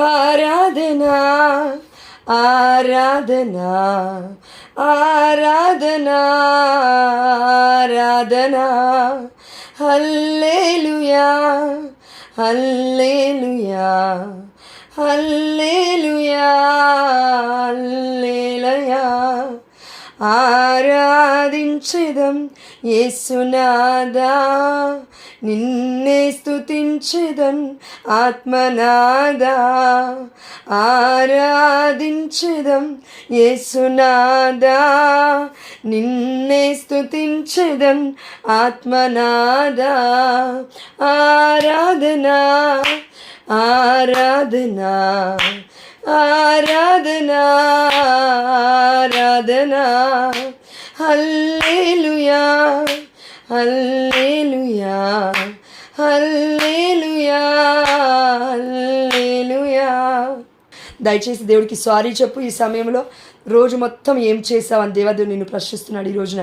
ఆరాధనా ఆరాధనా ఆరాధనా ఆరాధనా హల్లెలూయా హల్లెలూయా హల్లెలూయా హల్లెలూయా ఆరాధించెదం యేసునాదా నిన్నే స్తుతించెదన్ ఆత్మనాదా ఆరాధించెదం యేసునాదా నిన్నే స్తుతించెదన్ ఆత్మనాదా ఆరాధనా ఆరాధనా ఆరాధనా ఆరాధనా హల్లెలూయా హల్లెలూయా హల్లెలూయా హల్లెలూయా. దయచేసి దేవుడికి సారీ చెప్పు. ఈ సమయంలో రోజు మొత్తం ఏం చేసావని దేవదేవుడు నిన్ను ప్రశ్నిస్తున్నాడు. ఈ రోజున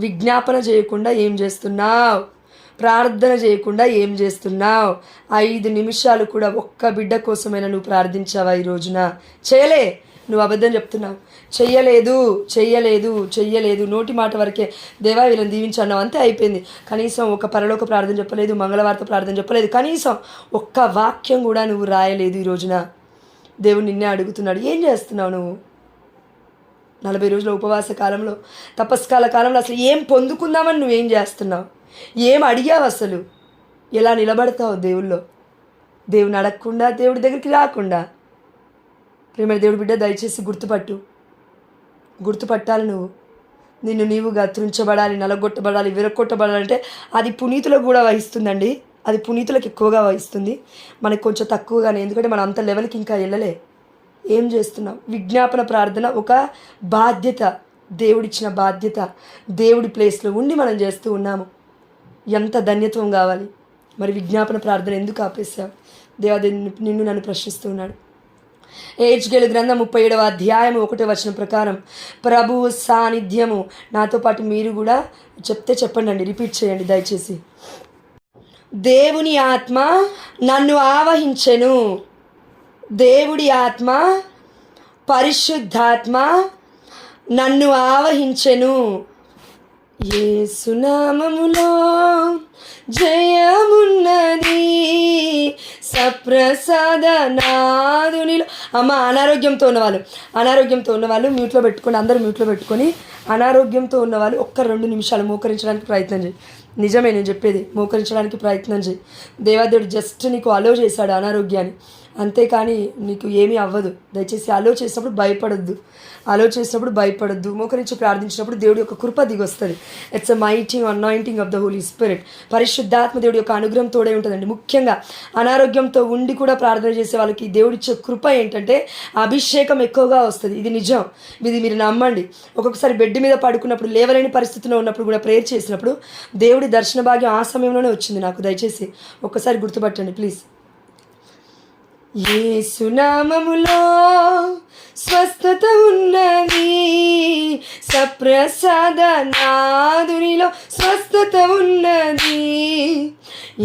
విజ్ఞాపన చేయకుండా ఏం చేస్తున్నావు, ప్రార్థన చేయకుండా ఏం చేస్తున్నావు, 5 నిమిషాలు కూడా ఒక్క బిడ్డ కోసమైనా నువ్వు ప్రార్థించావా? ఈ రోజున చేయలే. నువ్వు అబద్ధం చెప్తున్నావు. చెయ్యలేదు చెయ్యలేదు చెయ్యలేదు. నోటి మాట వరకే దేవా వీళ్ళని దీవించన్నావు, అంతే అయిపోయింది. కనీసం ఒక పరలోక ప్రార్థన చెప్పలేదు, మంగళవార్త ప్రార్థన చెప్పలేదు, కనీసం ఒక్క వాక్యం కూడా నువ్వు రాయలేదు. ఈ రోజున దేవుడు నిన్నే అడుగుతున్నాడు, ఏం చేస్తున్నావు నువ్వు? 40 రోజుల ఉపవాస కాలంలో, తపస్కాల కాలంలో అసలు ఏం పొందుకుందామని నువ్వేం చేస్తున్నావు? ఏం అడిగావు? అసలు ఎలా నిలబడతావు దేవుల్లో? దేవుని అడగకుండా, దేవుడి దగ్గరికి రాకుండా. ప్రేమ దేవుడి బిడ్డ, దయచేసి గుర్తుపట్టాలి. నిన్ను నీవుగా త్రుంచబడాలి, నలగొట్టబడాలి, విరగొట్టబడాలంటే అది పునీతులకు కూడా వహిస్తుందండి. అది పునీతులకు ఎక్కువగా వహిస్తుంది, మనకు కొంచెం తక్కువగానే. ఎందుకంటే మనం అంత లెవెల్కి ఇంకా వెళ్ళలే. ఏం చేస్తున్నాం? విజ్ఞాపన ప్రార్థన ఒక బాధ్యత, దేవుడిచ్చిన బాధ్యత. దేవుడి ప్లేస్లో ఉండి మనం చేస్తూ ఉన్నాము. ఎంత ధన్యత్వం కావాలి. మరి విజ్ఞాపన ప్రార్థన ఎందుకు ఆపేశావు? దేవాదేవుడు నిన్ను నన్ను ప్రశ్నిస్తూ ఉన్నాడు. హెజ్కేలు గ్రంథం 37వ అధ్యాయం 1వ వచనం ప్రకారం ప్రభువు సాన్నిధ్యము. నాతో పాటు మీరు కూడా చెప్తే చెప్పండి, రిపీట్ చేయండి దయచేసి. దేవుని ఆత్మ నన్ను ఆవహించెను. దేవుడి ఆత్మ, పరిశుద్ధాత్మ నన్ను ఆవహించెను. యేసు నామములో జయమున్నది, సప్రసాద నాదునిలో. అమ్మ, అనారోగ్యంతో ఉన్నవాళ్ళు మ్యూట్లో పెట్టుకొని, అందరూ మ్యూట్లో పెట్టుకొని, అనారోగ్యంతో ఉన్నవాళ్ళు ఒక్క 2 నిమిషాలు మోకరించడానికి ప్రయత్నం చేయి. నిజమే నేను చెప్పేది, మోకరించడానికి ప్రయత్నం చేయి. దేవాదేవుడు జస్ట్ నీకు అలో చేశాడు అనారోగ్యాన్ని, అంతేకాని నీకు ఏమీ అవ్వదు. దయచేసి అలో చేసినప్పుడు భయపడొద్దు. మోకరించి ప్రార్థించినప్పుడు దేవుడి యొక్క కృప దిగొస్తుంది. It's a mighty anointing of the Holy Spirit. పరిశుద్ధాత్మ దేవుడి యొక్క అనుగ్రహం తోడే ఉంటుందండి. ముఖ్యంగా అనారోగ్యంతో ఉండి కూడా ప్రార్థన చేసే వాళ్ళకి దేవుడిచ్చే కృప ఏంటంటే అభిషేకం ఎక్కువగా వస్తుంది. ఇది నిజం, ఇది మీరు నమ్మండి. ఒక్కొక్కసారి బెడ్ మీద పడుకున్నప్పుడు, లేవలేని పరిస్థితిలో ఉన్నప్పుడు కూడా ప్రేయర్ చేసినప్పుడు దేవుడి దర్శన భాగ్యం ఆ సమయంలోనే వచ్చింది నాకు. దయచేసి ఒక్కసారి గుర్తుపట్టండి ప్లీజ్. యేసు నామములో స్వస్థత ఉన్నది, సప్రసాద నాదునిలో స్వస్థత ఉన్నది.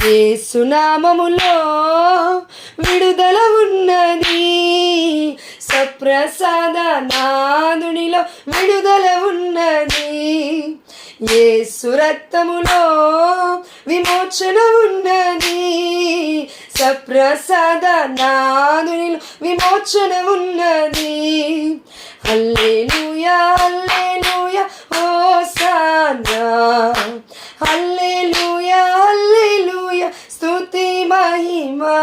యేసు నామములో విడుదల ఉన్నది, సప్రసాద నాదునిలో విడుదల ఉన్నది. యేసు రక్తములో విమోచన ఉన్నది, సప్రసాద నాదునిలో విమోచన ఉన్నది. హల్లెలూయా హల్లెలూయా హోసానా, హల్లెలూయా హల్లెలూయా స్తుతి మహిమా.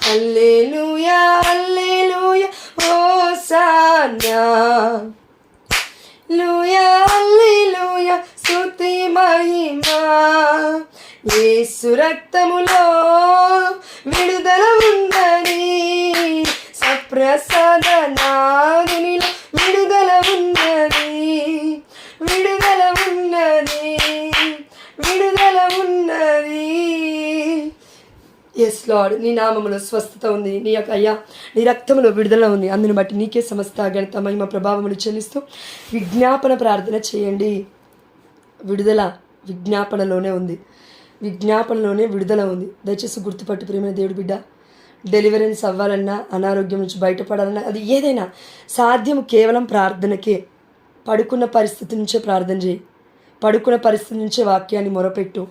హల్లెలూయా హల్లెలూయా హోసానా, హల్లెలూయా హల్లెలూయా స్తుతి మహిమా. యేసు రక్తములో విడుదల ఉన్నది, సప్రసాద నాదునిలో విడుదల ఉన్నది, విడుదల ఉన్నది, విడుదల ఉన్నది. ఎస్ లార్డ్, నీ నామములో స్వస్థత ఉంది. నీ యొక్క అయ్యా నీ రక్తంలో విడుదల ఉంది. అందుని బట్టి నీకే సమస్త ఘనత మహిమ ప్రభావములు చెల్లిస్తూ విజ్ఞాపన ప్రార్థన చేయండి. విడుదల విజ్ఞాపనలోనే ఉంది, విజ్ఞాపనలోనే విడుదల ఉంది. దయచేసి గుర్తుపట్టు ప్రియమైన దేవుడి బిడ్డ, డెలివరెన్స్ అవ్వాలన్నా, అనారోగ్యం నుంచి బయటపడాలన్నా, అది ఏదైనా సాధ్యం కేవలం ప్రార్థనకే. పడుకున్న పరిస్థితి నుంచే ప్రార్థన చేయి. పడుకున్న పరిస్థితి నుంచే వాక్యాన్ని మొరపెట్టు.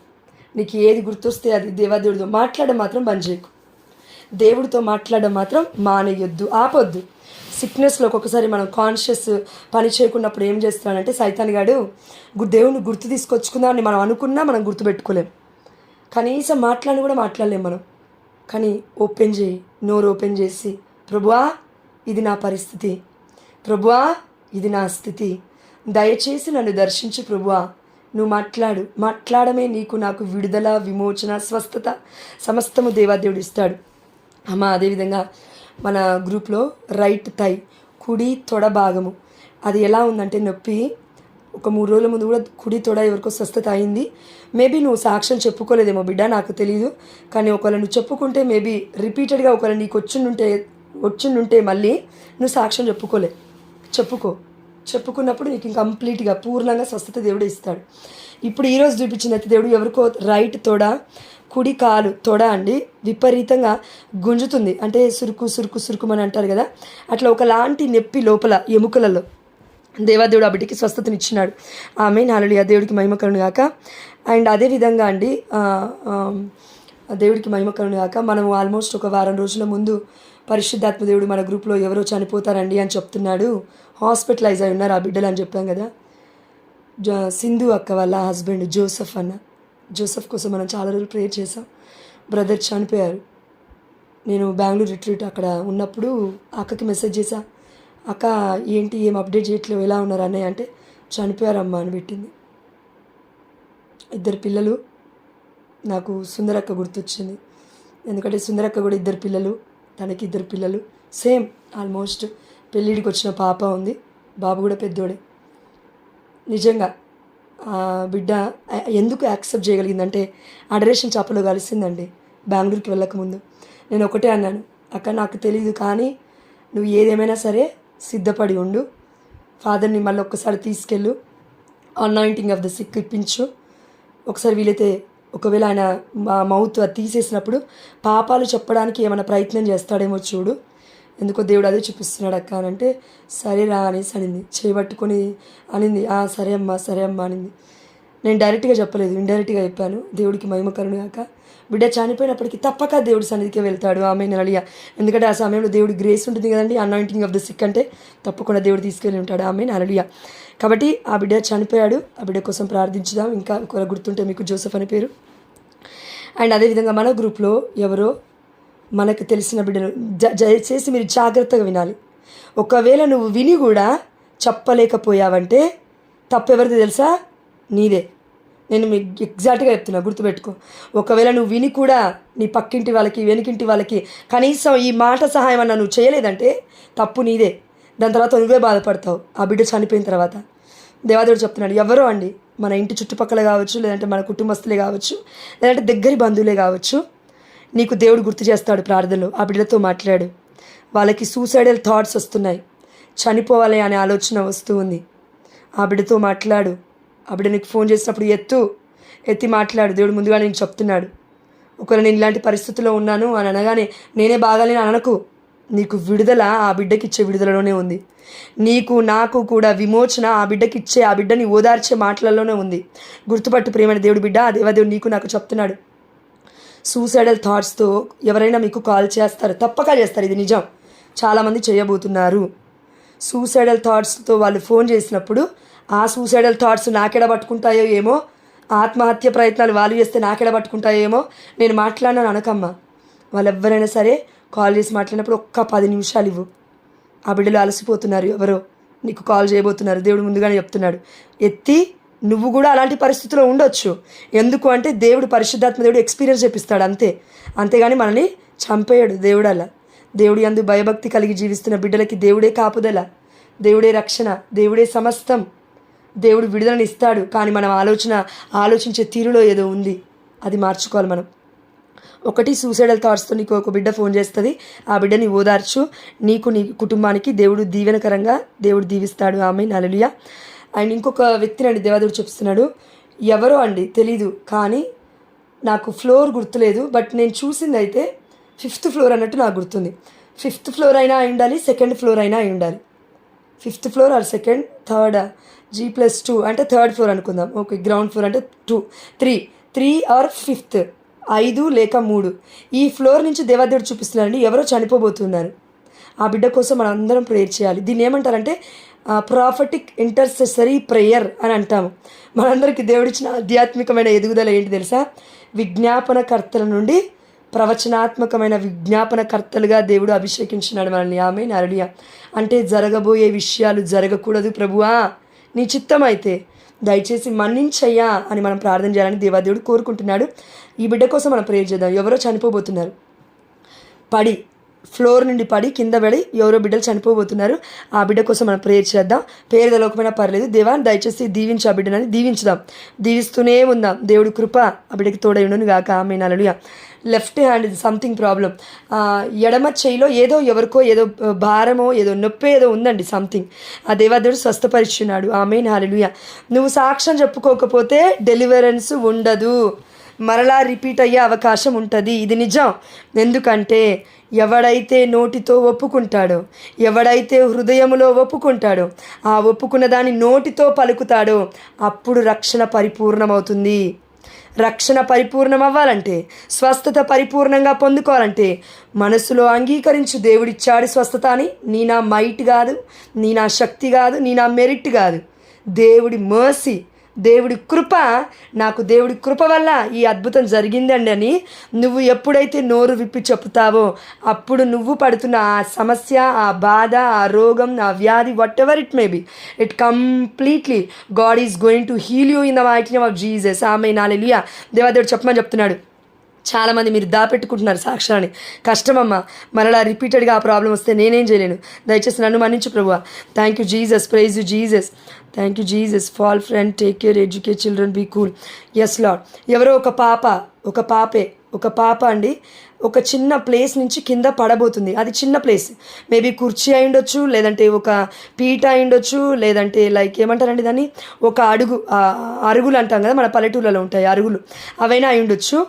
నీకు ఏది గుర్తొస్తే అది దేవాదేవుడితో మాట్లాడడం మాత్రం బంద్ చేయకు. దేవుడితో మాట్లాడడం మాత్రం మానేయొద్దు, ఆపొద్దు. సిక్నెస్లో ఒక్కొక్కసారి మనం కాన్షియస్ పని చేయకున్నప్పుడు ఏం చేస్తాడంటే సైతాన్ గాడు దేవుని గుర్తు తీసుకొచ్చుకుందామని మనం అనుకున్నా మనం గుర్తుపెట్టుకోలేం. కనీసం మాట్లాడి కూడా మాట్లాడలేం మనం. కానీ ఓపెన్ చేయి, నోరు ఓపెన్ చేసి, ప్రభువా ఇది నా పరిస్థితి, ప్రభువా ఇది నా స్థితి, దయచేసి నన్ను దర్శించు ప్రభువా, నువ్వు మాట్లాడమే నీకు నాకు విడుదల, విమోచన, స్వస్థత సమస్తము దేవాదేవుడు ఇస్తాడు. అమ్మ అదేవిధంగా మన గ్రూప్లో రైట్ థై, కుడి తొడ భాగము, అది ఎలా ఉందంటే నొప్పి. ఒక 3 రోజుల ముందు కూడా కుడి తొడ ఎవరికో స్వస్థత అయింది. మేబీ నువ్వు సాక్ష్యం చెప్పుకోలేదేమో బిడ్డ, నాకు తెలియదు. కానీ ఒకవేళ నువ్వు చెప్పుకుంటే మేబీ రిపీటెడ్గా ఒకవేళ నీకు వచ్చిండుంటే మళ్ళీ నువ్వు సాక్ష్యం చెప్పుకున్నప్పుడు నీకు కంప్లీట్గా పూర్ణంగా స్వస్థత దేవుడు ఇస్తాడు. ఇప్పుడు ఈరోజు చూపించిన దేవుడు ఎవరికో రైట్ తొడ, కుడి కాలు తొడ అండి విపరీతంగా గుంజుతుంది. అంటే సురుకుమని అంటారు కదా, అట్లా ఒకలాంటి నొప్పి లోపల ఎముకలలో. దేవాదేవుడు ఆ బిడ్డకి స్వస్థతనిచ్చినాడు. ఆమేన్, హల్లెలూయా, దేవుడికి మహిమ కలుగును గాక. అండ్ అదేవిధంగా అండి దేవుడికి మహిమ కలుగును గాక. మనం ఆల్మోస్ట్ ఒక వారం రోజుల ముందు పరిశుద్ధాత్మ దేవుడు మన గ్రూప్లో ఎవరో చనిపోతారండి అని చెప్తున్నాడు, హాస్పిటలైజ్ అయి ఉన్నారు ఆ బిడ్డలు అని చెప్పాం కదా. సింధు అక్క వాళ్ళ హస్బెండ్ జోసఫ్ కోసం మనం చాలా రోజులు ప్రేయర్ చేసాం. బ్రదర్ చనిపోయారు. నేను బెంగళూరు రిట్రీట్ అక్కడ ఉన్నప్పుడు అక్కకి మెసేజ్ చేశా, అక్క ఏంటి ఏం అప్డేట్ చేయట్లేవు, ఎలా ఉన్నారు అన్నయ్య అంటే, చనిపోయారమ్మా అని పెట్టింది. 2 పిల్లలు. నాకు సుందరక్క గుర్తొచ్చింది, ఎందుకంటే సుందరక్క కూడా 2 పిల్లలు, తనకి 2 పిల్లలు, సేమ్ ఆల్మోస్ట్ పెళ్ళిడికి వచ్చిన పాప ఉంది, బాబు కూడా పెద్దోడే. నిజంగా ఆ బిడ్డ ఎందుకు యాక్సెప్ట్ చేయగలిగిందంటే అడరేషన్ చాపలో కలిసిందండి బెంగళూరుకి వెళ్ళకముందు. నేను ఒకటే అన్నాను, అక్క నాకు తెలియదు కానీ నువ్వు ఏదేమైనా సరే సిద్ధపడి ఉండు, ఫాదర్ని మళ్ళీ ఒక్కసారి తీసుకెళ్ళు, అనాయింటింగ్ ఆఫ్ ద సిక్ ఇప్పించు, ఒకసారి వీలైతే ఒకవేళ ఆయన మౌత్ అది తీసేసినప్పుడు పాపాలు చెప్పడానికి ఏమైనా ప్రయత్నం చేస్తాడేమో చూడు, ఎందుకో దేవుడు అదే చూపిస్తున్నాడు అక్క అని అంటే, సరేరా అనేసి అనింది. చేయబట్టుకొని అనింది, సరే అమ్మా అనింది. నేను డైరెక్ట్గా చెప్పలేదు, ఇండైరెక్ట్గా చెప్పాను. దేవుడికి మహిమ కలుగును గాక. బిడ్డ చనిపోయినప్పటికీ తప్పక దేవుడి సన్నిధికే వెళ్తాడు. ఆమె నలియ, ఎందుకంటే ఆ సమయంలో దేవుడి గ్రేస్ ఉంటుంది కదండి, అనాయింటింగ్ ఆఫ్ ద సిక్ అంటే తప్పకుండా దేవుడు తీసుకెళ్ళి ఉంటాడు. ఆమె నలియ. కాబట్టి ఆ బిడ్డ చనిపోయాడు, ఆ బిడ్డ కోసం ప్రార్థించుదాం. ఇంకా ఒకవేళ గుర్తుంటే మీకు జోసెఫ్ అని పేరు. అండ్ అదేవిధంగా మన గ్రూప్లో ఎవరో మనకు తెలిసిన బిడ్డలు, దయచేసి మీరు జాగ్రత్తగా వినాలి. ఒకవేళ నువ్వు విని కూడా చెప్పలేకపోయావంటే తప్పెవరిది తెలుసా? నీదే. నేను మీకు ఎగ్జాక్ట్గా చెప్తున్నా, గుర్తుపెట్టుకో. ఒకవేళ నువ్వు విని కూడా నీ పక్కింటి వాళ్ళకి, వెనుకింటి వాళ్ళకి కనీసం ఈ మాట సహాయం అన్నా నువ్వు చేయలేదంటే తప్పు నీదే. దాని తర్వాత నువ్వే బాధపడతావు ఆ బిడ్డ చనిపోయిన తర్వాత. దేవాదేవుడు చెప్తున్నాడు, ఎవరో అండి, మన ఇంటి చుట్టుపక్కల కావచ్చు, లేదంటే మన కుటుంబస్తులే కావచ్చు, లేదంటే దగ్గరి బంధువులే కావచ్చు, నీకు దేవుడు గుర్తు చేస్తాడు ప్రార్థనలో. ఆ బిడ్డతో మాట్లాడు. వాళ్ళకి సూసైడల్ థాట్స్ వస్తున్నాయి, చనిపోవాలి అనే ఆలోచన వస్తూ ఉంది. ఆ బిడ్డతో మాట్లాడు. ఆ బిడ్డ నీకు ఫోన్ చేసినప్పుడు ఎత్తి మాట్లాడు. దేవుడు ముందుగా నేను చెప్తున్నాడు. ఒకవేళ నేను ఇలాంటి పరిస్థితుల్లో ఉన్నాను అని అనగానే నేనే బాగాలేని అనకు. నీకు విడుదల ఆ బిడ్డకి ఇచ్చే విడుదలలోనే ఉంది. నీకు నాకు కూడా విమోచన ఆ బిడ్డకి ఇచ్చే, ఆ బిడ్డని ఓదార్చే మాటలలోనే ఉంది. గుర్తుపట్టు ప్రియమైన దేవుడు బిడ్డ, ఆ దేవాదేవుడు నీకు నాకు చెప్తున్నాడు. సూసైడల్ థాట్స్తో ఎవరైనా మీకు కాల్ చేస్తారు, తప్పక చేస్తారు, ఇది నిజం. చాలామంది చేయబోతున్నారు. సూసైడల్ థాట్స్తో వాళ్ళు ఫోన్ చేసినప్పుడు ఆ సూసైడల్ థాట్స్ నాకెడ పట్టుకుంటాయో ఏమో, ఆత్మహత్య ప్రయత్నాలు వాళ్ళు చేస్తే నాకెడ పట్టుకుంటాయో ఏమో, నేను మాట్లాడినాను అనకమ్మా. వాళ్ళు ఎవరైనా సరే కాల్ చేసి మాట్లాడినప్పుడు ఒక్క 10 నిమిషాలు ఇవ్వు. ఆ బిడ్డలు అలసిపోతున్నారు, ఎవరో నీకు కాల్ చేయబోతున్నారు. దేవుడు ముందుగానే చెప్తున్నాడు. ఎత్తి నువ్వు కూడా అలాంటి పరిస్థితిలో ఉండొచ్చు. ఎందుకు అంటే దేవుడు, పరిశుద్ధాత్మ దేవుడు ఎక్స్పీరియన్స్ చేపిస్తాడు అంతే. అంతేగాని మనల్ని చంపేయడు దేవుడు. అలా దేవుడి యందు భయభక్తి కలిగి జీవిస్తున్న బిడ్డలకి దేవుడే కాపుదల, దేవుడే రక్షణ, దేవుడే సమస్తం. దేవుడు విడుదలని ఇస్తాడు. కానీ మనం ఆలోచించే తీరులో ఏదో ఉంది, అది మార్చుకోవాలి మనం. ఒకటి, సూసైడల్ థాట్స్తో నీకు ఒక బిడ్డ ఫోన్ చేస్తుంది, ఆ బిడ్డని ఓదార్చు. నీకు నీ కుటుంబానికి దేవుడు దీవెనకరంగా దేవుడు దీవిస్తాడు. ఆమేన్, హల్లెలూయా. అండ్ ఇంకొక వ్యక్తిని అండి దేవాదేవుడు చెప్తున్నాడు, ఎవరో అండి తెలీదు, కానీ నాకు ఫ్లోర్ గుర్తులేదు, బట్ నేను చూసింది అయితే 5th ఫ్లోర్ అన్నట్టు నాకు గుర్తుంది. 5th ఫ్లోర్ అయినా అయి ఉండాలి, 2nd ఫ్లోర్ అయినా అయి ఉండాలి. 5th floor or 2nd, 3rd, G+2 అంటే 3rd ఫ్లోర్ అనుకుందాం. ఓకే, గ్రౌండ్ ఫ్లోర్ అంటే 2, 3 ఆర్ 5th, 5 లేక 3 ఈ ఫ్లోర్ నుంచి దేవాదేవుడు చూపిస్తున్నారండి. ఎవరో చనిపోబోతున్నారు. ఆ బిడ్డ కోసం మనం అందరం ప్రేయర్ చేయాలి. దీన్ని ఏమంటారంటే ప్రాఫటిక్ ఇంటర్సెసరీ ప్రేయర్ అని అంటాము. మనందరికీ దేవుడిచ్చిన ఆధ్యాత్మికమైన ఎదుగుదల ఏంటి తెలుసా? విజ్ఞాపనకర్తల నుండి ప్రవచనాత్మకమైన విజ్ఞాపనకర్తలుగా దేవుడు అభిషేకించినాడు మనల్ని. ఆమేన్, హల్లెలూయా. అంటే జరగబోయే విషయాలు జరగకూడదు ప్రభువా, నీ చిత్తం అయితే దయచేసి మన్నించయ్యా అని మనం ప్రార్థన చేయాలని దేవాదేవుడు కోరుకుంటున్నాడు. ఈ బిడ్డ కోసం మనం ప్రేయర్ చేద్దాం. ఎవరో చనిపోబోతున్నారు, ఫ్లోర్ నుండి పడి కింద పడి ఎవరో బిడ్డలు చనిపోబోతున్నారు. ఆ బిడ్డ కోసం మనం ప్రేయర్ చేద్దాం. పేరు తెలవకపోయినా పర్లేదు. దేవా దయచేసి దీవించి ఆ బిడ్డనని దీవించుదాం, దీవిస్తూనే ఉందాం. దేవుడి కృప ఆ బిడ్డకి తోడై ఉండును గాక. ఆమేన్, హల్లెలూయా. లెఫ్ట్ హ్యాండ్ ఇది సంథింగ్ ప్రాబ్లం. ఎడమ చేయిలో ఏదో ఎవరికో ఏదో భారమో ఏదో నొప్పి ఏదో ఉందండి సంథింగ్. ఆ దేవాదేవుడు స్వస్థపరిచున్నాడు. ఆమేన్, హల్లెలూయా. నువ్వు సాక్ష్యం చెప్పుకోకపోతే డెలివరెన్స్ ఉండదు, మరలా రిపీట్ అయ్యే అవకాశం ఉంటుంది. ఇది నిజం. ఎందుకంటే ఎవడైతే నోటితో ఒప్పుకుంటాడో, ఎవడైతే హృదయములో ఒప్పుకుంటాడో, ఆ ఒప్పుకున్న దాన్ని నోటితో పలుకుతాడో అప్పుడు రక్షణ పరిపూర్ణమవుతుంది. రక్షణ పరిపూర్ణం అవ్వాలంటే, స్వస్థత పరిపూర్ణంగా పొందుకోవాలంటే మనసులో అంగీకరించు. దేవుడిచ్చాడు స్వస్థత అని. నీ నా మైట్ కాదు, నీ నా శక్తి కాదు, నీ నా మెరిట్ కాదు, దేవుడి మర్సీ, దేవుడి కృప. నాకు దేవుడి కృప వల్ల ఈ అద్భుతం జరిగిందండి అని నువ్వు ఎప్పుడైతే నోరు విప్పి చెప్తావో అప్పుడు నువ్వు పడుతున్న ఆ సమస్య, ఆ బాధ, ఆ రోగం, ఆ వ్యాధి, whatever it may be, it completely God is going to heal you in the mighty name of Jesus. ఆమేన్, హల్లెలూయా. దేవాదేవుడు చెప్పమని చెప్తున్నాడు. చాలామంది మీరు దాపెట్టుకుంటున్నారు సాక్ష్యాన్ని. కష్టమమ్మా, మరలా రిపీటెడ్గా ఆ ప్రాబ్లం వస్తే నేనేం చేయలేను. దయచేసి నన్ను మన్నించు ప్రభువా. Thank you Jesus, praise you Jesus, thank you Jesus. Fall friend, take care, educate children, be cool. Yes lord. ఎవరో ఒక పాప అండి ఒక చిన్న ప్లేస్ నుంచి కింద పడబోతుంది. అది చిన్న ప్లేస్, మేబీ కుర్చీ అయి ఉండొచ్చు, లేదంటే ఒక పీట అయి ఉండొచ్చు, లేదంటే లైక్ ఏమంటారండి దాన్ని, ఒక అరుగులు అంటాం కదా మన పల్లెటూళ్ళలో ఉంటాయి అరుగులు, అవైనా అయి ఉండొచ్చు.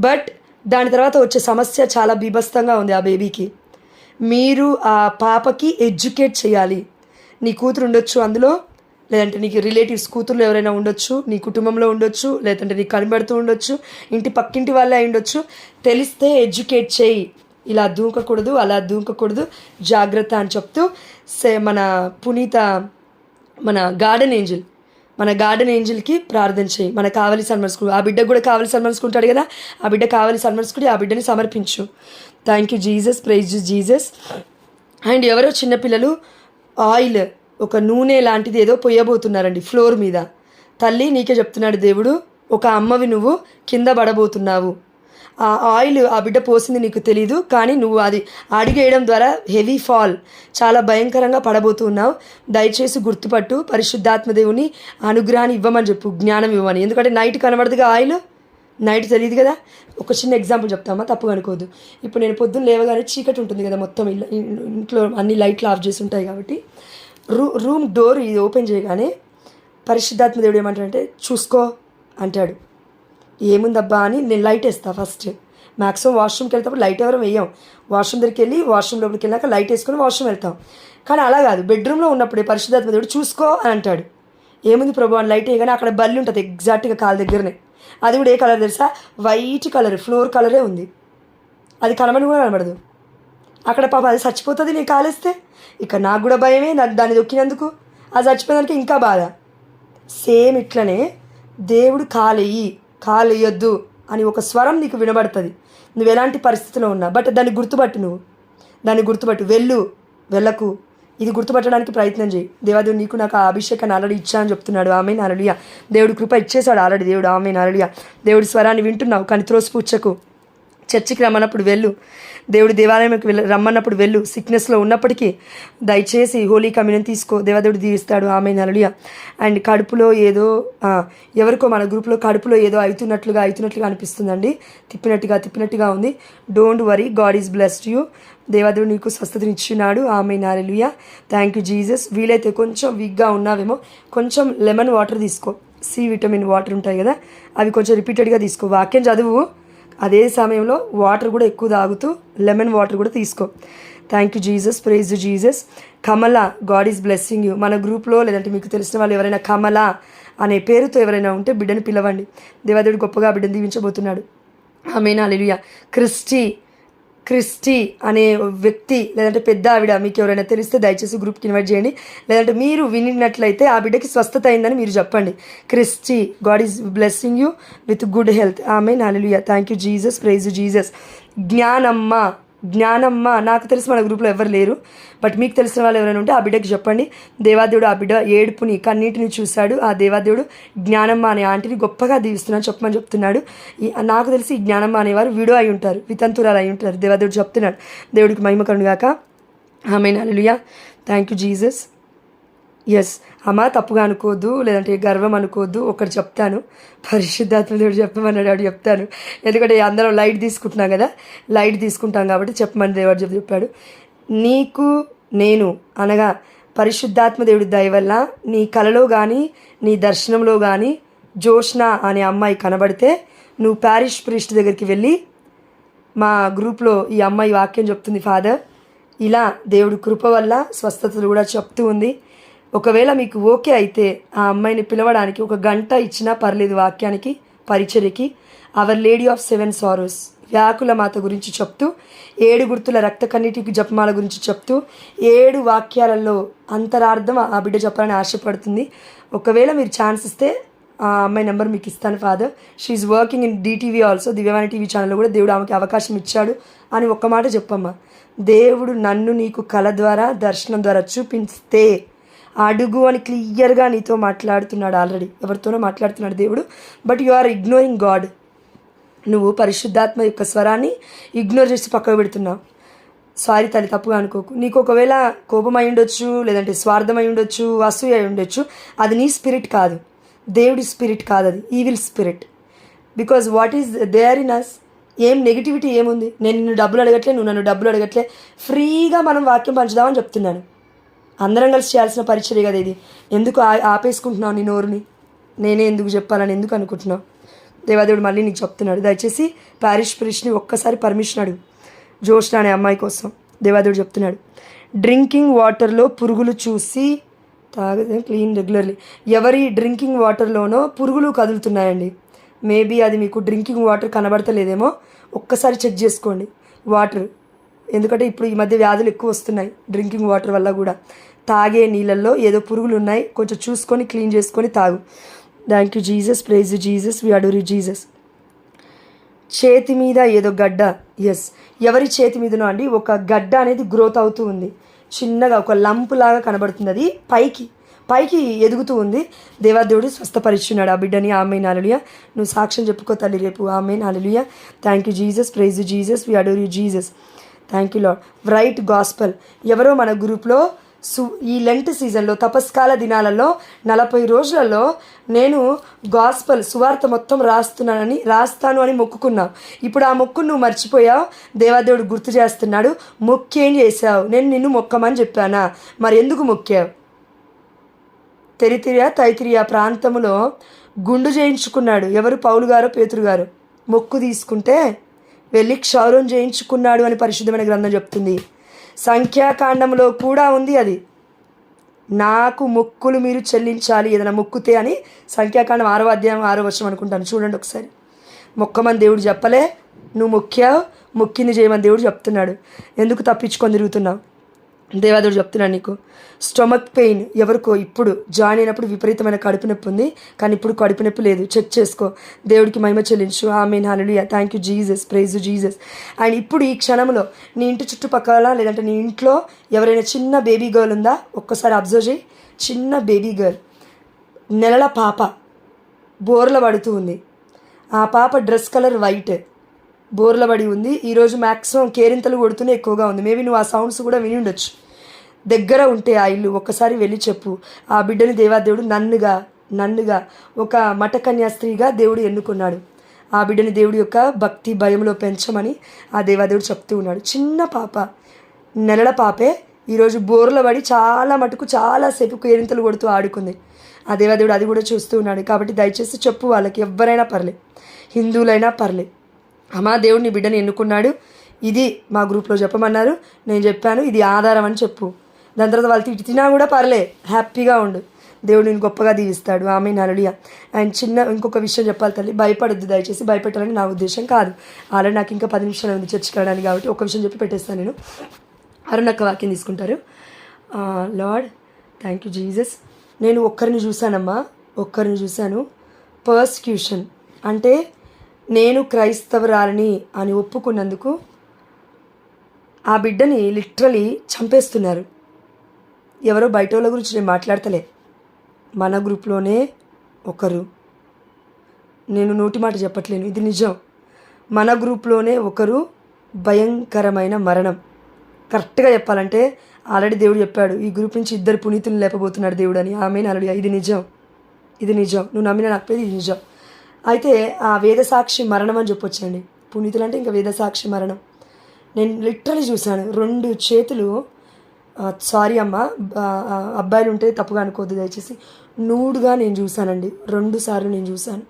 బట్ దాని తర్వాత వచ్చే సమస్య చాలా బీభత్సంగా ఉంది ఆ బేబీకి. మీరు ఆ పాపకి ఎడ్యుకేట్ చేయాలి. నీ కూతురు ఉండొచ్చు అందులో, లేదంటే నీకు రిలేటివ్స్ కూతుర్లు ఎవరైనా ఉండొచ్చు, నీ కుటుంబంలో ఉండొచ్చు, లేదంటే నీకు కనబడుతూ ఉండొచ్చు, ఇంటి పక్కింటి వాళ్ళే అయి ఉండొచ్చు. తెలిస్తే ఎడ్యుకేట్ చేయి. ఇలా దూకకూడదు, అలా దూకకూడదు, జాగ్రత్త అని చెప్తూ మన పునీత మన గార్డెన్ ఏంజిల్కి ప్రార్థన చేయి. మనకు కావాలి సన్మనస్కుడు, ఆ బిడ్డకు కూడా కావాలి సన్మనస్కుంటాడు కదా, ఆ బిడ్డ కావాలి సన్మనస్కుడి, ఆ బిడ్డని సమర్పించు. Thank you Jesus, praise Jesus. And ఎవరో చిన్నపిల్లలు ఆయిల్, ఒక నూనె లాంటిది ఏదో పొయ్యబోతున్నారండి ఫ్లోర్ మీద. తల్లి నీకే చెప్తున్నాడు దేవుడు, ఒక అమ్మవి నువ్వు కింద పడబోతున్నావు. ఆ ఆయిల్ ఆ బిడ్డ పోసింది నీకు తెలీదు, కానీ నువ్వు అది అడిగేయడం ద్వారా హెవీ ఫాల్, చాలా భయంకరంగా పడబోతున్నావు. దయచేసి గుర్తుపట్టు, పరిశుద్ధాత్మదేవుని అనుగ్రహాన్ని ఇవ్వమని చెప్పు, జ్ఞానం ఇవ్వమని. ఎందుకంటే నైట్ కనబడదుగా ఆయిల్, నైట్ తెలియదు కదా. ఒక చిన్న ఎగ్జాంపుల్ చెప్తామా, తప్పుగా అనుకోవద్దు. ఇప్పుడు నేను పొద్దున్న లేవగానే చీకటి ఉంటుంది కదా, మొత్తం ఇంట్లో అన్ని లైట్లు ఆఫ్ చేసి ఉంటాయి కాబట్టి రూమ్ డోర్ ఇది ఓపెన్ చేయగానే పరిశుద్ధాత్మ దేవుడు ఏమంటాడంటే చూసుకో అంటాడు. ఏముందబ్బా అని నేను లైట్ వేస్తాను ఫస్ట్. మ్యాక్సిమం వాష్రూమ్కి వెళ్తాప్పుడు లైట్ ఎవరో వేయం, వాష్రూమ్ దగ్గరికి వెళ్ళి వాష్రూమ్ లోపలికి వెళ్ళాక లైట్ వేసుకొని వాష్రూమ్ వెళ్తాం. కానీ అలా కాదు, బెడ్రూమ్లో ఉన్నప్పుడే పరిశుద్ధాత్మ దేవుడు చూసుకో అని అంటాడు. ఏముంది ప్రభు అని లైట్ వేయగానే అక్కడ బల్లి ఉంటుంది ఎగ్జాక్ట్గా కాలు దగ్గరనే. అది కూడా ఏ కలర్ తెలుసా? వైట్ కలర్, ఫ్లోర్ కలరే ఉంది. అది కనబడి కూడా కనబడదు. అక్కడ పాప అది చచ్చిపోతుంది నేను కాలేస్తే. ఇక నాకు కూడా భయమే, దాన్ని దొక్కినందుకు. అది చచ్చిపోయేదానికి ఇంకా బాధ. సేమ్ ఇట్లనే దేవుడు కాలేయొద్దు అని ఒక స్వరం నీకు వినబడుతుంది, నువ్వు ఎలాంటి పరిస్థితిలో ఉన్నా. బట్ దాన్ని గుర్తుపట్టు, వెళ్ళకు. ఇది గుర్తుపట్టడానికి ప్రయత్నం చేయి. దేవాదేవుడు నీకు నాకు ఆ అభిషేకాన్ని ఆల్రెడీ ఇచ్చా అని చెప్తున్నాడు. ఆమేన్, హల్లెలూయా. దేవుడు కృప ఇచ్చేశాడు ఆల్రెడీ దేవుడు. ఆమేన్, హల్లెలూయా. దేవుడి స్వరాన్ని వింటున్నావు కానీ త్రోసిపుచ్చకు. చర్చికి రమ్మన్నప్పుడు వెళ్ళు, దేవుడి దేవాలయంకి రమ్మన్నప్పుడు వెళ్ళు. సిక్నెస్లో ఉన్నప్పటికీ దయచేసి హోలీ కమ్యూనియన్ తీసుకో, దేవదేవుడు దీవిస్తాడు. ఆమేన్, హల్లెలూయా. అండ్ కడుపులో ఏదో ఎవరికో మన గ్రూప్లో కడుపులో ఏదో అవుతున్నట్లుగా అనిపిస్తుందండి, తిప్పినట్టుగా ఉంది. Don't worry, God is blessed you. దేవదేవుడు నీకు స్వస్థతనిచ్చున్నాడు. ఆమేన్, హల్లెలూయా. Thank you Jesus. వీలైతే కొంచెం వీక్గా ఉన్నావేమో కొంచెం లెమన్ వాటర్ తీసుకో, సి విటమిన్ వాటర్ ఉంటాయి కదా, అవి కొంచెం రిపీటెడ్గా తీసుకో. వాక్యం చదువు, అదే సమయంలో వాటర్ కూడా ఎక్కువ తాగుతూ లెమన్ వాటర్ కూడా తీసుకో. Thank you Jesus, praise you Jesus. Kamala, God is blessing you. మన గ్రూప్లో లేదంటే మీకు తెలిసిన వాళ్ళు ఎవరైనా కమల అనే పేరుతో ఎవరైనా ఉంటే బిడ్డను పిలవండి. దేవాదేవుడు గొప్పగా బిడ్డను దీవించబోతున్నాడు. ఆమేన్, హల్లెలూయా. క్రిస్టి అనే వ్యక్తి లేదంటే పెద్ద ఆవిడ మీకు ఎవరైనా తెలిస్తే దయచేసి గ్రూప్కి ఇన్వైట్ చేయండి. లేదంటే మీరు వినినట్లయితే ఆ బిడ్డకి స్వస్థత అయిందని మీరు చెప్పండి. Christy, God is blessing you with good health. ఆమేన్, హల్లెలూయా. Thank you Jesus, praise you Jesus. జ్ఞానమ్మ నాకు తెలిసి మన గ్రూప్లో ఎవరు లేరు, బట్ మీకు తెలిసిన వాళ్ళు ఎవరైనా ఉంటే ఆ బిడ్డకి చెప్పండి. దేవాదేవుడు ఆ బిడ్డ ఏడుపుని కన్నీటిని చూశాడు. ఆ దేవాదేవుడు జ్ఞానమ్మ అనే ఆంటీని గొప్పగా దీవిస్తున్నాను చెప్పమని చెప్తున్నాడు. నాకు తెలిసి ఈ జ్ఞానమ్మ అనేవారు విడో అయి ఉంటారు, వితంతురాలు అయి ఉంటారు. దేవాదేవుడు చెప్తున్నాడు. దేవుడికి మహిమ కలుగుగాక. ఆమేన్, హల్లెలూయా. Thank you Jesus. ఎస్ అమ్మ, తప్పుగా అనుకోవద్దు, లేదంటే గర్వం అనుకోవద్దు. ఒకటి చెప్తాను, పరిశుద్ధాత్మ దేవుడు చెప్పమన్నాడు, ఆవిడ చెప్తాను. ఎందుకంటే అందరం లైట్ తీసుకుంటున్నాం కదా, లైట్ తీసుకుంటాం కాబట్టి చెప్పమని దేవుడు చెప్పాడు. నీకు నేను అనగా పరిశుద్ధాత్మ దేవుడి దయ వల్ల నీ కలలో కానీ నీ దర్శనంలో కానీ జోష్న అనే అమ్మాయి కనబడితే నువ్వు ప్యారిష్ ప్రీస్ట్ దగ్గరికి వెళ్ళి, మా గ్రూప్లో ఈ అమ్మాయి వాక్యం చెప్తుంది ఫాదర్, ఇలా దేవుడి కృప వల్ల స్వస్థతలు కూడా చెప్తూ ఉంది. ఒకవేళ మీకు ఓకే అయితే ఆ అమ్మాయిని పిలవడానికి 1 గంట ఇచ్చినా పర్లేదు వాక్యానికి, పరిచర్యకి. అవర్ లేడీ ఆఫ్ 7 సారోస్ వ్యాకుల మాత గురించి చెప్తూ, 7 గుర్తుల రక్త కన్నీటికి జపమాల గురించి చెప్తూ 7 వాక్యాలలో అంతరార్థం ఆ బిడ్డ చెప్పాలని ఆశపడుతుంది. ఒకవేళ మీరు ఛాన్స్ ఇస్తే ఆ అమ్మాయి నెంబర్ మీకు ఇస్తాను father. She working in DTV also, Divyavani TV ఛానల్లో కూడా దేవుడు ఆమెకి అవకాశం ఇచ్చాడు అని ఒక్క మాట చెప్పమ్మా. దేవుడు నన్ను నీకు కళ ద్వారా దర్శనం ద్వారా చూపిస్తే అడుగు అని క్లియర్గా నీతో మాట్లాడుతున్నాడు. ఆల్రెడీ ఎవరితోనో మాట్లాడుతున్నాడు దేవుడు, but you are ignoring God. నువ్వు పరిశుద్ధాత్మ యొక్క స్వరాన్ని ఇగ్నోర్ చేసి పక్కకు పెడుతున్నావు. సారీ తల్లి, తప్పుగా అనుకోకు. నీకు ఒకవేళ కోపం అయి ఉండొచ్చు, లేదంటే స్వార్థం అయి ఉండొచ్చు, అసూయ అయి ఉండొచ్చు. అది నీ స్పిరిట్ కాదు, దేవుడి స్పిరిట్ కాదు, అది evil spirit. Because what is there in us, ఏం నెగిటివిటీ ఏముంది? నేను నిన్ను డబ్బులు అడగట్లే, నువ్వు నన్ను డబ్బులు అడగట్లే, ఫ్రీగా మనం వాక్యం పంచుదామని చెప్తున్నాను. అందరం కలిసి చేయాల్సిన పరిచర్య కదా ఇది. ఎందుకు ఆపేసుకుంటున్నావు నీ నోరుని? నేనే ఎందుకు చెప్పాలని ఎందుకు అనుకుంటున్నావు? దేవాదేవుడు మళ్ళీ నీకు చెప్తున్నాడు, దయచేసి ప్యారిష్ ప్రీస్ట్ని ఒక్కసారి పర్మిషన్ అడుగు జోష్న అనే అమ్మాయి కోసం. దేవాదేవుడు చెప్తున్నాడు, డ్రింకింగ్ వాటర్లో పురుగులు చూసి తాగదే క్లీన్ రెగ్యులర్లీ. ఎవరి డ్రింకింగ్ వాటర్లోనో పురుగులు కదులుతున్నాయండి. మేబీ అది మీకు డ్రింకింగ్ వాటర్ కనబడతలేదేమో, ఒక్కసారి చెక్ చేసుకోండి వాటర్. ఎందుకంటే ఇప్పుడు ఈ మధ్య వ్యాధులు ఎక్కువ వస్తున్నాయి డ్రింకింగ్ వాటర్ వల్ల కూడా. తాగే నీళ్ళల్లో ఏదో పురుగులు ఉన్నాయి, కొంచెం చూసుకొని క్లీన్ చేసుకొని తాగు. Thank you Jesus, praise you Jesus, we adore you Jesus. చేతి మీద ఏదో గడ్డ, ఎస్ ఎవరి చేతి మీదనో అండి ఒక గడ్డ అనేది గ్రోత్ అవుతూ ఉంది. చిన్నగా ఒక లంప్ లాగా కనబడుతుంది, అది పైకి ఎదుగుతూ ఉంది. దేవాదేవుడు స్వస్థపరిచున్నాడు ఆ బిడ్డని. ఆమేన్, హల్లెలూయా. నువ్వు సాక్ష్యం చెప్పుకో తల్లి రేపు. ఆమేన్, హల్లెలూయా. Thank you Jesus, praise you Jesus, we adore you Jesus. Thank you Lord. Right gospel ఎవరో మన గ్రూప్లో ఈ లెంట్ సీజన్లో తపస్కాల దినాలలో 40 రోజులలో నేను గాస్పల్ సువార్త మొత్తం రాస్తాను అని మొక్కుకున్నావు. ఇప్పుడు ఆ మొక్కు నువ్వు మర్చిపోయావు. దేవాదేవుడు గుర్తు చేస్తున్నాడు. మొక్కేం చేసావు? నేను నిన్ను మొక్కమని చెప్పానా? మరి ఎందుకు మొక్కావు? తైతిరియా ప్రాంతంలో గుండు చేయించుకున్నాడు. ఎవరు? పౌలు గారో పేతురు గారు. మొక్కు తీసుకుంటే వెళ్ళి క్షౌరం చేయించుకున్నాడు అని పరిశుద్ధమైన గ్రంథం చెప్తుంది. సంఖ్యాకాండంలో కూడా ఉంది అది. నాకు మొక్కులు మీరు చెల్లించాలి ఏదైనా మొక్కుతే అని. సంఖ్యాకాండం 6వ అధ్యాయం 6వ వచనం అనుకుంటాను, చూడండి ఒకసారి. మొక్కమని దేవుడు చెప్పలే, నువ్వు మొక్కావు, మొక్కింది చేయమని దేవుడు చెప్తున్నాడు. ఎందుకు తప్పించుకొని తిరుగుతున్నావు? దేవాదేవుడు చెప్తున్నాను నీకు. స్టొమక్ పెయిన్ ఎవరికో ఇప్పుడు జాయిన్ అయినప్పుడు విపరీతమైన కడుపు నొప్పి ఉంది, కానీ ఇప్పుడు కడుపు నొప్పి లేదు. చెక్ చేసుకో. దేవుడికి మహిమ చెల్లించు. ఆమేన్, హల్లెలూయా. Thank you Jesus, praise you Jesus. And ఇప్పుడు ఈ క్షణంలో నీ ఇంటి చుట్టుపక్కల లేదంటే నీ ఇంట్లో ఎవరైనా చిన్న బేబీ గర్ల్ ఉందా? ఒక్కసారి అబ్జర్వ్ చేయి. చిన్న బేబీ గర్ల్, నెలల పాప బోర్ల పడుతూ ఉంది. ఆ పాప డ్రెస్ కలర్ వైట్, బోర్ల పడి ఉంది. ఈరోజు మ్యాక్సిమం కేరింతలు కొడుతూనే ఎక్కువగా ఉంది. మేబీ నువ్వు ఆ సౌండ్స్ కూడా విని ఉండొచ్చు. దగ్గర ఉంటే ఆ ఇల్లు ఒక్కసారి వెళ్ళి చెప్పు. ఆ బిడ్డని దేవాదేవుడు నన్నుగా ఒక మఠకన్యా స్త్రీగా దేవుడు ఎన్నుకున్నాడు. ఆ బిడ్డని దేవుడి యొక్క భక్తి భయంలో పెంచమని ఆ దేవాదేవుడు చెప్తూ ఉన్నాడు. చిన్న పాప, నెలల పాపే ఈరోజు బోర్ల పడి చాలాసేపు కేరింతలు కొడుతూ ఆడుకుంది. ఆ దేవాదేవుడు అది కూడా చూస్తూ ఉన్నాడు. కాబట్టి దయచేసి చెప్పు వాళ్ళకి, ఎవరైనా పర్లే, హిందువులైనా పర్లే, అమ్మా దేవుడు నీ బిడ్డని ఎన్నుకున్నాడు, ఇది మా గ్రూప్లో చెప్పమన్నారు, నేను చెప్పాను, ఇది ఆధారం అని చెప్పు. దాని తర్వాత వాళ్ళు తిట్టినా కూడా పర్లే, హ్యాపీగా ఉండు, దేవుడు నేను గొప్పగా దీవిస్తాడు. ఆమె హల్లెలూయా. అండ్ ఇంకొక విషయం చెప్పాలి తల్లి, భయపడద్దు దయచేసి. భయపెట్టాలని నా ఉద్దేశం కాదు. ఆల్రెడీ నాకు ఇంకా 10 నిమిషాలు ఉంది చర్చికి వెళ్ళడానికి, కాబట్టి ఒక విషయం చెప్పి పెట్టేస్తాను నేను. అరుణక్క వాక్యం తీసుకుంటారు. Lord thank you Jesus. నేను ఒక్కరిని చూశాను. పర్సిక్యూషన్ అంటే నేను క్రైస్తవురాలని అని ఒప్పుకున్నందుకు ఆ బిడ్డని లిటరలీ చంపేస్తున్నారు. ఎవరో బయట వాళ్ళ గురించి నేను మాట్లాడతలే, మన గ్రూప్లోనే ఒకరు, నేను నోటి మాట చెప్పట్లేను, ఇది నిజం. మన గ్రూప్లోనే ఒకరు భయంకరమైన మరణం. కరెక్ట్గా చెప్పాలంటే ఆల్రెడీ దేవుడు చెప్పాడు, ఈ గ్రూప్ నుంచి 2 పునీతులు లేపబోతున్నాడు దేవుడు అని. ఆమె హల్లెలూయా. ఇది నిజం. నువ్వు నమ్మిన నాకు ఇది నిజం. అయితే ఆ వేదసాక్షి మరణం అని చెప్పొచ్చండి. పునీతులు అంటే ఇంకా వేదసాక్షి మరణం. నేను లిటరలీ చూశాను, 2 చేతులు, సారీ అమ్మ అబ్బాయిలు ఉంటే తప్పుగా అనుకోవద్దు దయచేసి, నూడుగా నేను చూశానండి. 2 సార్లు నేను చూశాను.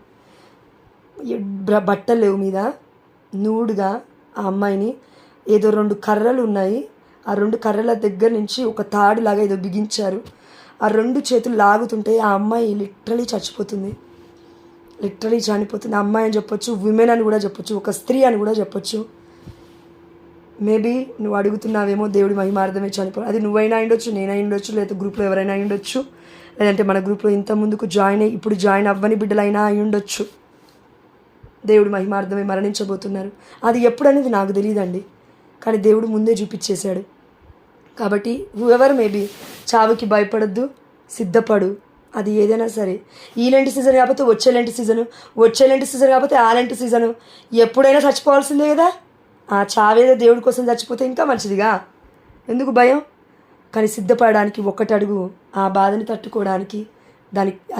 బట్టలు లేవు మీద, నూడుగా ఆ అమ్మాయిని, ఏదో 2 కర్రలు ఉన్నాయి, ఆ 2 కర్రల దగ్గర నుంచి ఒక తాడులాగా ఏదో బిగించారు. ఆ 2 చేతులు లాగుతుంటే ఆ అమ్మాయి లిటరలీ చనిపోతుంది. ఆ అమ్మాయి అని చెప్పొచ్చు, విమెన్ అని కూడా చెప్పొచ్చు, ఒక స్త్రీ అని కూడా చెప్పొచ్చు. మేబీ నువ్వు అడుగుతున్నావేమో దేవుడి మహిమార్థమే చనిపోయి, అది నువ్వైనా అయ్యుండొచ్చు, నేనై ఉండొచ్చు, లేదా గ్రూప్లో ఎవరైనా అయ్యుండొచ్చు, లేదంటే మన గ్రూప్లో ఇంత ముందుకు ఇప్పుడు జాయిన్ అవ్వని బిడ్డలైనా అయ్యుండొచ్చు. దేవుడి మహిమార్థమే మరణించబోతున్నారు. అది ఎప్పుడనేది నాకు తెలియదండి, కానీ దేవుడు ముందే చూపించేశాడు. కాబట్టి హూఎవర్ మేబీ చావుకి భయపడద్దు, సిద్ధపడు. అది ఏదైనా సరే, ఈలెంటి సీజన్ కాకపోతే వచ్చేలాంటి సీజన్ కాకపోతే ఆలెంటి సీజను, ఎప్పుడైనా చచ్చిపోవాల్సిందే కదా. ఆ చావేదో దేవుడి కోసం చచ్చిపోతే ఇంకా మంచిదిగా, ఎందుకు భయం? కానీ సిద్ధపడడానికి ఒక్కటి అడుగు, ఆ బాధని తట్టుకోవడానికి.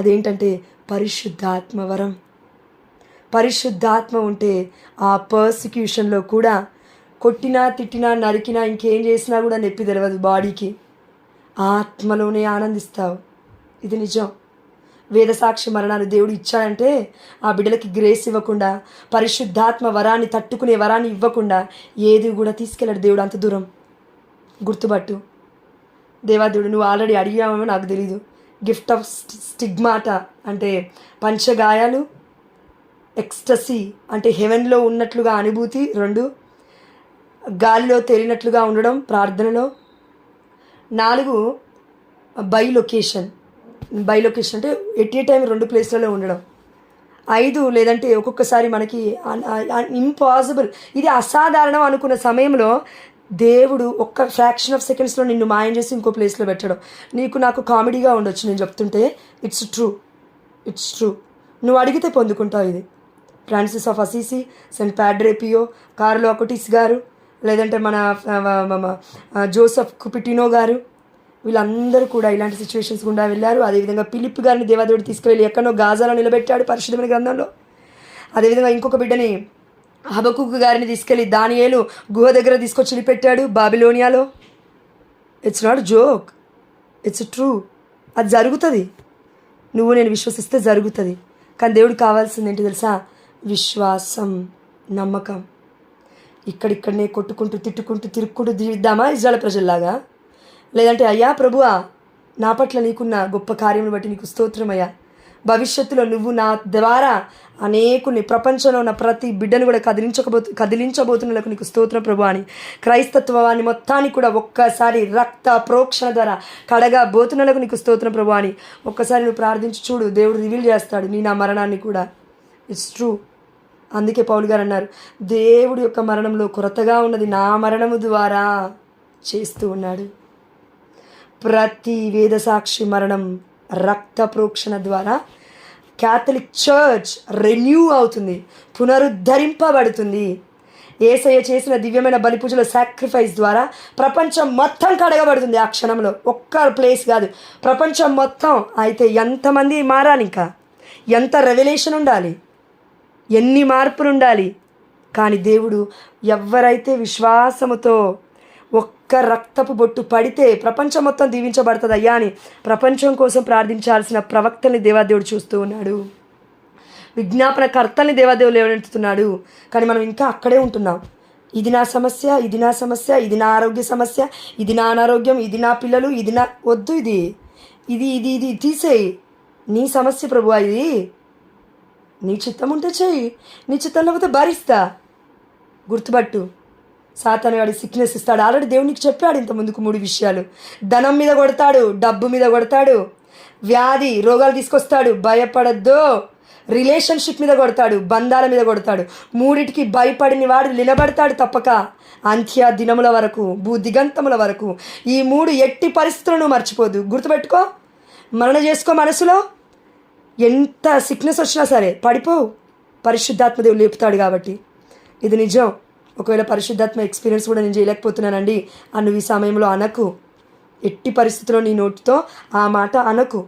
అదేంటంటే పరిశుద్ధాత్మ వరం. పరిశుద్ధాత్మ ఉంటే ఆ పర్సిక్యూషన్లో కూడా కొట్టినా తిట్టినా నరికినా ఇంకేం చేసినా కూడా నొప్పి తెలియదు బాడీకి, ఆత్మలోనే ఆనందిస్తావు. ఇది నిజం. వేదసాక్షి మరణాన్ని దేవుడు ఇచ్చాడంటే ఆ బిడ్డలకి గ్రేస్ ఇవ్వకుండా, పరిశుద్ధాత్మ వరాన్ని తట్టుకునే వరాన్ని ఇవ్వకుండా ఏది కూడా తీసుకెళ్ళాడు దేవుడు అంత దూరం. గుర్తుపట్టు. దేవాదేవుడు నువ్వు ఆల్రెడీ అడిగామో నాకు తెలీదు. గిఫ్ట్ ఆఫ్ స్టిగ్మాటా అంటే పంచగాయాలు, ఎక్స్టసీ అంటే హెవెన్లో ఉన్నట్లుగా అనుభూతి 2, గాలిలో తేలినట్లుగా ఉండడం ప్రార్థనలో 4, బైలొకేషన్ అంటే ఎట్ ఏ టైం 2 ప్లేస్లలో ఉండడం 5, లేదంటే ఒక్కొక్కసారి మనకి ఇంపాసిబుల్, ఇది అసాధారణం అనుకున్న సమయంలో దేవుడు ఒక్క ఫ్రాక్షన్ ఆఫ్ సెకండ్స్లో నిన్ను మాయం చేసి ఇంకో ప్లేస్లో పెట్టడం. నీకు నాకు కామెడీగా ఉండొచ్చు నేను చెప్తుంటే, ఇట్స్ ట్రూ. నువ్వు అడిగితే పొందుకుంటావు. ఇది ఫ్రాన్సిస్ ఆఫ్ అసీసీ, సెయింట్ ప్యాడ్రే పియో, కార్లో అకుటిస్ గారు, లేదంటే మన జోసెఫ్ కుపిటినో గారు, వీళ్ళందరూ కూడా ఇలాంటి సిచ్యువేషన్స్ గుండా వెళ్ళారు. అదేవిధంగా ఫిలిప్ గారిని దేవాదేవుడు తీసుకువెళ్ళి ఎక్కడో గాజాలో నిలబెట్టాడు పరిశుద్ధమైన గ్రంథంలో. అదేవిధంగా ఇంకొక బిడ్డని హబకుకు గారిని తీసుకెళ్ళి దానియేలు గుహ దగ్గర తీసుకొచ్చి నిలబెట్టాడు బాబిలోనియాలో. It's not joke, it's true. అది జరుగుతుంది, నువ్వు నేను విశ్వసిస్తే జరుగుతుంది. కానీ దేవుడికి కావాల్సింది ఏంటి తెలుసా? విశ్వాసం, నమ్మకం. ఇక్కడిక్కడనే కొట్టుకుంటూ తిరుక్కుంటూ జీవిద్దామా ఇజ్రాయెల్ ప్రజల్లాగా? లేదంటే అయ్యా ప్రభువా, నా పట్ల నీకున్న గొప్ప కార్యమును బట్టి నీకు స్తోత్రమయ్యా, భవిష్యత్తులో నువ్వు నా ద్వారా అనేకుని ప్రపంచంలో ఉన్న ప్రతి బిడ్డను కూడా కదిలించబోతున్నలకు నీకు స్తోత్రం ప్రభు అని క్రైస్తత్వాన్ని మొత్తాన్ని కూడా ఒక్కసారి రక్త ప్రోక్షణ ద్వారా కడగబోతున్నలకు నీకు స్తోత్రం ప్రభు అని ఒక్కసారి నువ్వు ప్రార్థించి చూడు, దేవుడు రివీల్ చేస్తాడు నీ నా మరణాన్ని కూడా. It's true. అందుకే పౌలు గారు అన్నారు, దేవుడి యొక్క మరణంలో కొరతగా ఉన్నది నా మరణము ద్వారా చేస్తూ ఉన్నాడు. ప్రతి వేదసాక్షి మరణం రక్త ప్రోక్షణ ద్వారా క్యాథలిక్ చర్చ్ రెన్యూ అవుతుంది, పునరుద్ధరింపబడుతుంది. యేసయ్య చేసిన దివ్యమైన బలిపూజల సాక్రిఫైస్ ద్వారా ప్రపంచం మొత్తం కడగబడుతుంది ఆ క్షణంలో. ఒక్క ప్లేస్ కాదు, ప్రపంచం మొత్తం. అయితే ఎంతమంది మారాలి, ఇంకా ఎంత రెవల్యూషన్ ఉండాలి, ఎన్ని మార్పులు ఉండాలి. కానీ దేవుడు ఎవరైతే విశ్వాసముతో ఒక్క రక్తపు బొట్టు పడితే ప్రపంచం మొత్తం దీవించబడుతుంది అయ్యా అని ప్రపంచం కోసం ప్రార్థించాల్సిన ప్రవక్తల్ని దేవాదేవుడు చూస్తూ ఉన్నాడు. విజ్ఞాపనకర్తల్ని దేవాదేవుడు లేవనెత్తుతున్నాడు. కానీ మనం ఇంకా అక్కడే ఉంటున్నాం. ఇది నా సమస్య, ఇది నా సమస్య, ఇది నా ఆరోగ్య సమస్య, ఇది నా అనారోగ్యం, ఇది నా పిల్లలు, ఇది నా వద్దు, ఇది ఇది ఇది ఇది తీసేయి. నీ సమస్య ప్రభువా, ఇది నీ చిత్తం ఉంటే చెయ్యి, నీ చిత్తం లేకపోతే భరిస్తా. గుర్తుపట్టు, సాతాను వాడి సిక్నెస్ ఇస్తాడు. ఆల్రెడీ దేవునికి చెప్పాడు ఇంత ముందుకు 3 విషయాలు. ధనం మీద కొడతాడు, డబ్బు మీద కొడతాడు, వ్యాధి రోగాలు తీసుకొస్తాడు, భయపడద్దు. రిలేషన్షిప్ మీద కొడతాడు, బంధాల మీద కొడతాడు. 3టికి భయపడిన వాడు నిలబడతాడు తప్పక అంత్య దినముల వరకు, భూదిగంతముల వరకు. ఈ 3 ఎట్టి పరిస్థితులను మర్చిపోదు. గుర్తుపెట్టుకో, మరణ చేసుకో. మనసులో ఎంత సిక్నెస్ వచ్చినా సరే పడిపోవు, పరిశుద్ధాత్మదేవుడు లేపుతాడు కాబట్టి. ఇది నిజం. ఒకవేళ పరిశుద్ధాత్మ ఎక్స్పీరియన్స్ కూడా నేను చేయలేకపోతున్నానండి అని నువ్వు ఈ సమయంలో అనకు. ఎట్టి పరిస్థితుల్లో నీ నోటితో ఆ మాట అనకు.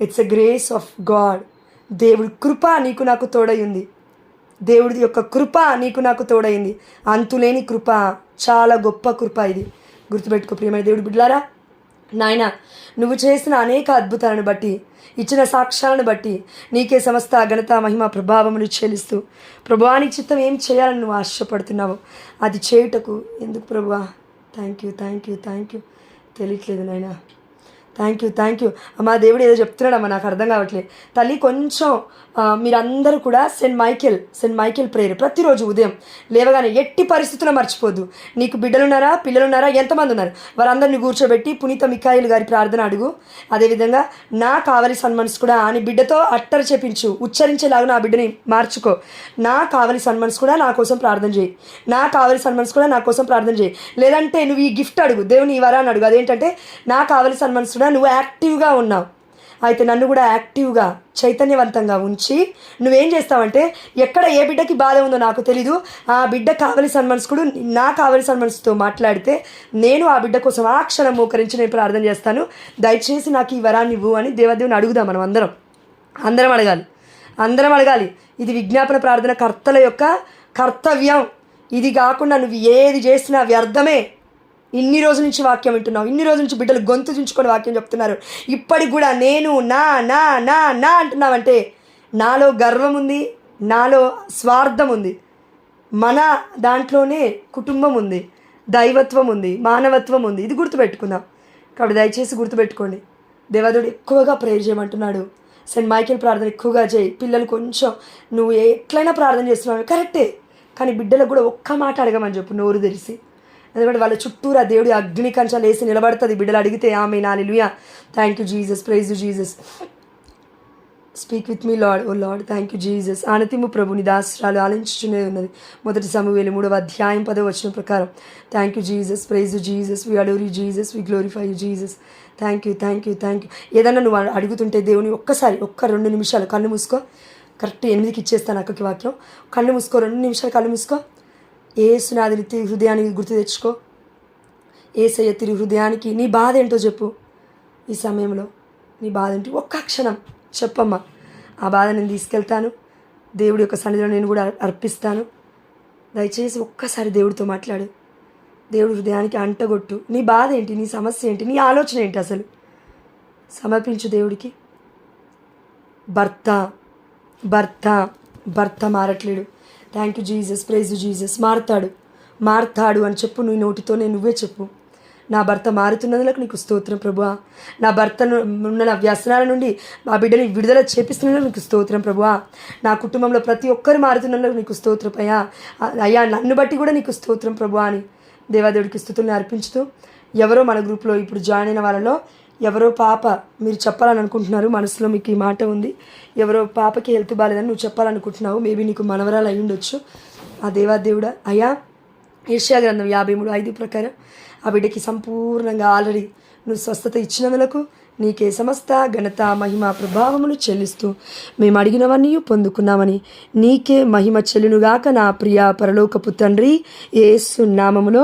It's a grace of God. దేవుడి కృప నీకు నాకు తోడైంది. దేవుడి యొక్క కృప నీకు నాకు తోడైంది. అంతులేని కృప, చాలా గొప్ప కృప ఇది. గుర్తుపెట్టుకో ప్రియమైన దేవుడి బిడ్డలారా. నాయన, నువ్వు చేసిన అనేక అద్భుతాలను బట్టి, ఇచ్చిన సాక్ష్యాలను బట్టి నీకే సమస్త ఘనత మహిమ ప్రభావములు చెల్లిస్తూ, ప్రభువా నీ చిత్తం ఏం చేయాలని నువ్వు ఆశపడుతున్నావు అది చేయుటకు ఎందుకు ప్రభువా. Thank you, thank you, thank you. తెలియట్లేదు నాయన. Thank you. అమ్మా, దేవుడు ఏదో చెప్తున్నాడమ్మా, నాకు అర్థం కావట్లేదు. తల్లి, కొంచెం మీరందరూ కూడా సెయింట్ మైకేల్ ప్రేయర్ ప్రతిరోజు ఉదయం లేవగానే ఎట్టి పరిస్థితుల్లో మర్చిపోద్దు. నీకు బిడ్డలున్నారా, పిల్లలున్నారా, ఎంతమంది ఉన్నారు, వారందరినీ కూర్చోబెట్టి పునీత మిఖాయిల్ గారి ప్రార్థన అడుగు. అదేవిధంగా నా కావలి సన్మన్స్ కూడా అని బిడ్డతో అట్టరు చెప్పించు, ఉచ్చరించేలాగా నా బిడ్డని మార్చుకో. నా కావలి సన్మన్స్ కూడా నా కోసం ప్రార్థన చేయి, నా కావలి సన్మన్స్ కూడా నా కోసం ప్రార్థన చేయి. లేదంటే నువ్వు ఈ గిఫ్ట్ అడుగు, దేవుని ఈ వరాన్ని అడుగు. అదేంటంటే నా కావలి సన్మన్స్ కూడా నువ్వు యాక్టివ్గా ఉన్నావు, అయితే నన్ను కూడా యాక్టివ్గా చైతన్యవంతంగా ఉంచి నువ్వేం చేస్తావంటే, ఎక్కడ ఏ బిడ్డకి బాధ ఉందో నాకు తెలీదు, ఆ బిడ్డ కావలి సన్మనస్కుడు నా కావలి సన్మనస్తో మాట్లాడితే నేను ఆ బిడ్డ కోసం ఆ క్షణం మోకరించి నేను ప్రార్థన చేస్తాను. దయచేసి నాకు ఈ వరాన్ని ఇవ్వు అని దేవదేవుని అడుగుదాం. మనం అందరం అడగాలి. ఇది విజ్ఞాపన ప్రార్థన కర్తల యొక్క కర్తవ్యం. ఇది కాకుండా నువ్వు ఏది చేసినా వ్యర్థమే. ఇన్ని రోజుల నుంచి వాక్యం వింటున్నావు, ఇన్ని రోజుల నుంచి బిడ్డలు గొంతు దించుకొని వాక్యం చెప్తున్నారు. ఇప్పటికి కూడా నేను నా నా నా నా అంటున్నావంటే నాలో గర్వం ఉంది, నాలో స్వార్థం ఉంది, మన దాంట్లోనే కుటుంబం ఉంది, దైవత్వం ఉంది, మానవత్వం ఉంది. ఇది గుర్తుపెట్టుకుందాం. కాబట్టి దయచేసి గుర్తుపెట్టుకోండి. దేవదేవుడు ఎక్కువగా ప్రేయర్ చేయమంటున్నాడు. సెయింట్ మైకేల్ ప్రార్థన ఎక్కువగా చేయి. పిల్లలు కొంచెం నువ్వు ఎట్లయినా ప్రార్థన చేస్తున్నావు కరెక్టే, కానీ బిడ్డలకు కూడా ఒక్క మాట అడగమని చెప్పు, నోరు తెరిచి. ఎందుకంటే వాళ్ళ చుట్టూరా దేవుడి అగ్ని కంచాలు వేసి నిలబడుతుంది. బిడ్డలు అడిగితే ఆమేన్, హల్లెలూయా, thank you Jesus, praise you Jesus, speak with me Lord, O Lord, thank you Jesus. ఆనతిము ప్రభుని దాసరాలు ఆలించుచునే ఉన్నది. 1 సమూయేలు 3వ అధ్యాయం 10వ వచనం ప్రకారం. Thank you Jesus, praise you Jesus, we adore you Jesus, we glorify you Jesus. Thank you. ఏదన్నా నువ్వు అడుగుతుంటే దేవుని ఒక్కసారి 2 నిమిషాలు కళ్ళు మూసుకో. కరెక్ట్ 8కి ఇచ్చేస్తాను అక్కకి వాక్యం. కళ్ళు మూసుకో, 2 నిమిషాలు కళ్ళు మూసుకో. ఏసునాథుని తిరిగి హృదయానికి గుర్తు తెచ్చుకో. ఏసయ్య తిరిగి హృదయానికి నీ బాధ ఏంటో చెప్పు. ఈ సమయంలో నీ బాధ ఏంటి ఒక్క క్షణం చెప్పమ్మా. ఆ బాధ నేను తీసుకెళ్తాను, దేవుడి యొక్క సన్నిధిలో నేను కూడా అర్పిస్తాను. దయచేసి ఒక్కసారి దేవుడితో మాట్లాడు. దేవుడి హృదయానికి అంటగొట్టు. నీ బాధ ఏంటి, నీ సమస్య ఏంటి, నీ ఆలోచన ఏంటి అసలు సమర్పించు దేవుడికి. భర్త మారట్లేడు. Thank you Jesus, praise you Jesus. మారుతాడు అని చెప్పు. నీ నోటితోనే నువ్వే చెప్పు. నా భర్త మారుతున్నందులకు నీకు స్తోత్రం ప్రభువా. నా భర్తను ఉన్న నా వ్యసనాల నుండి మా బిడ్డని విడుదల చేపిస్తున్నందుకు నీకు స్తోత్రం ప్రభువా. నా కుటుంబంలో ప్రతి ఒక్కరు మారుతున్నందుకు నీకు స్తోత్రం అయ్యా, నన్ను బట్టి కూడా నీకు స్తోత్రం ప్రభువా అని దేవాదేవుడికి స్తుతుల్ని అర్పించుతూ, ఎవరో మన గ్రూప్లో ఇప్పుడు జాయిన్ అయిన వాళ్ళలో ఎవరో పాప మీరు చెప్పాలని అనుకుంటున్నారు, మనసులో మీకు ఈ మాట ఉంది, ఎవరో పాపకి హెల్త్ బాగాలేదని నువ్వు చెప్పాలనుకుంటున్నావు. మేబీ నీకు మనవరాలు అయి ఉండొచ్చు. ఆ దేవాదేవుడా అయ్యా, యెషయా గ్రంథం 53:5 ప్రకారం ఆ బిడ్డకి సంపూర్ణంగా ఆల్రెడీ నువ్వు స్వస్థత ఇచ్చినందులకు నీకే సమస్త ఘనత మహిమ ప్రభావములు చెల్లిస్తూ మేము అడిగినవన్నీ పొందుకున్నామని నీకే మహిమ చెల్లునుగాక నా ప్రియ పరలోకపు తండ్రి యేసు నామములో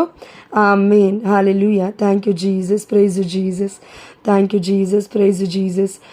ఆమేన్, హల్లెలూయా. Thank you Jesus, praise you Jesus, thank you Jesus, praise you Jesus.